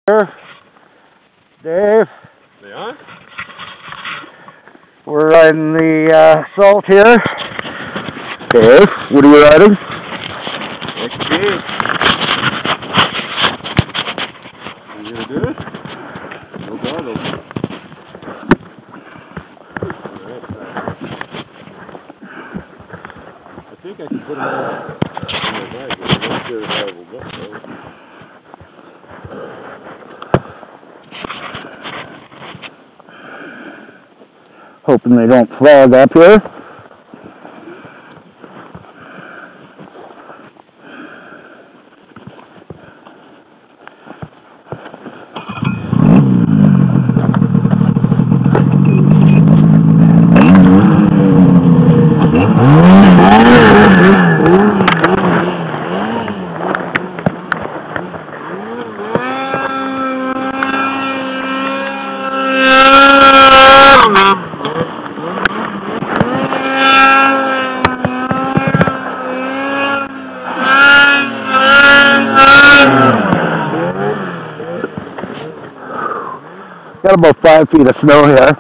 Dave. They on? We're riding the Salt here. Dave, what are you riding? XG. You gonna do it? No goggles. Alright. I think I can put them all in my bag, but I'm not sure if I will go. Hoping they don't flag up here. Got about 5 feet of snow here.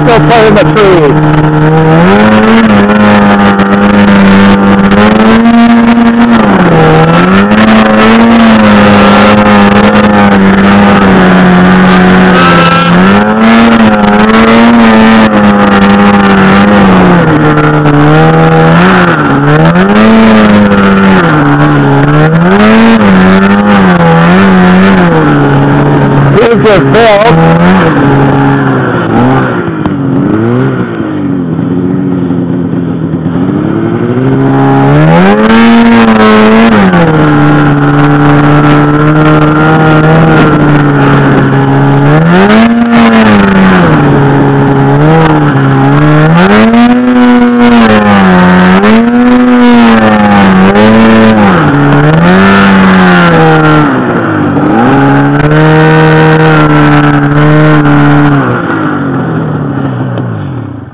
Still playing the trees. Here's your field.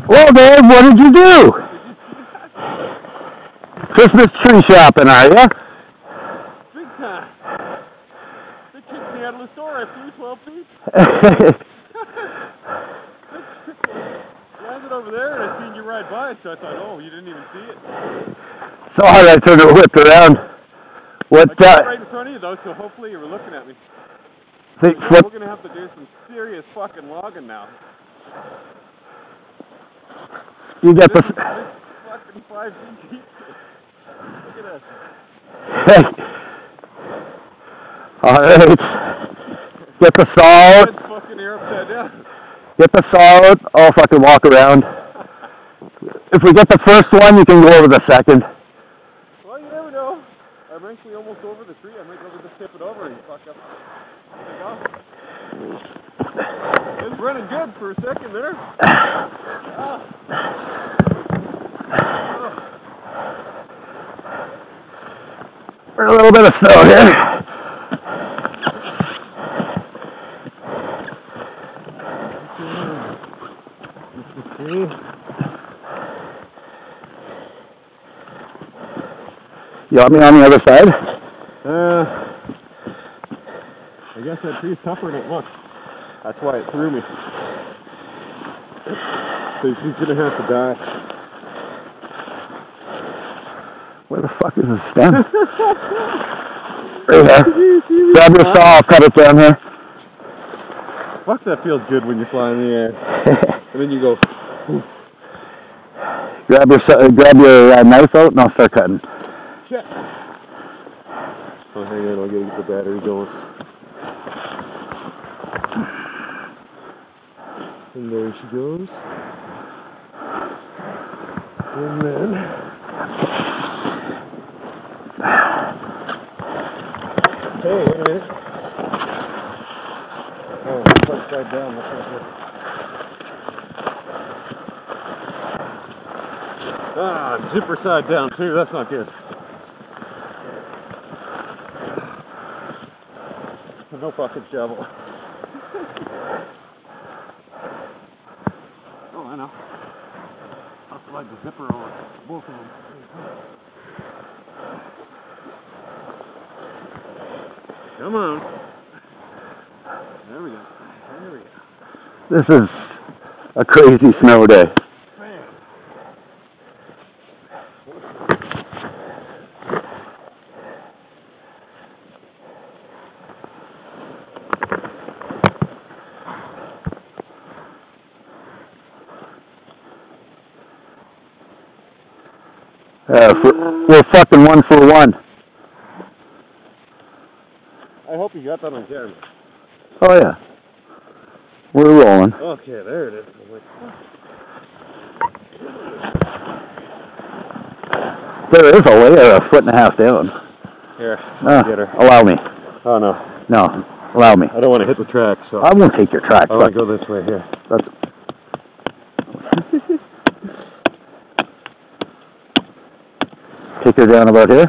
Well, Dave, what did you do? Christmas tree shopping, are you? Big time. They kicked me out of the store. I flew 12 feet. Landed over there and I seen you ride by it, so I thought, oh, you didn't even see it. So hard I turned it whipped around. What, I got right in front of you, though, so hopefully you were looking at me. Think, So flip, we're going to have to do some serious fucking logging now. you get the... This fucking 5 feet deep. Look at us. Hey. Alright. Get the saw out. Head's fucking here upside down. Get the saw out. I'll fucking walk around. If we get the first one, you can go over the second. Well, you never know. I'm actually almost over the tree. I might be able to just tip it over and fuck up. It was running good for a second there. A little bit of snow here. You want me on the other side? I guess that tree's tougher than it looks. That's why it threw me. So he's gonna have to die. Where the fuck is the stem? Right here. Grab your saw, I'll cut it down here. Fuck, that feels good when you fly in the air. And then you go. Grab your knife out and I'll start cutting. Shit. Oh, hang on, I'll get the battery going. And there she goes. And then... Hey, wait a minute. Oh, it's upside down. That's not good. Ah, zipper side down too. That's not good. No fucking shovel. Oh, I know. I'll slide the zipper over both of them. Come on. There we go. There we go. This is a crazy snow day. We're fucking 1 for 1. I hope you got that on camera. Oh yeah. We're rolling. Okay, there it is. There is a layer a foot and a half down. Here, Get her. Allow me. Oh no. No, allow me. I don't want to hit the track, so I won't take your track. I want to go this way here. That's... Take her down about here.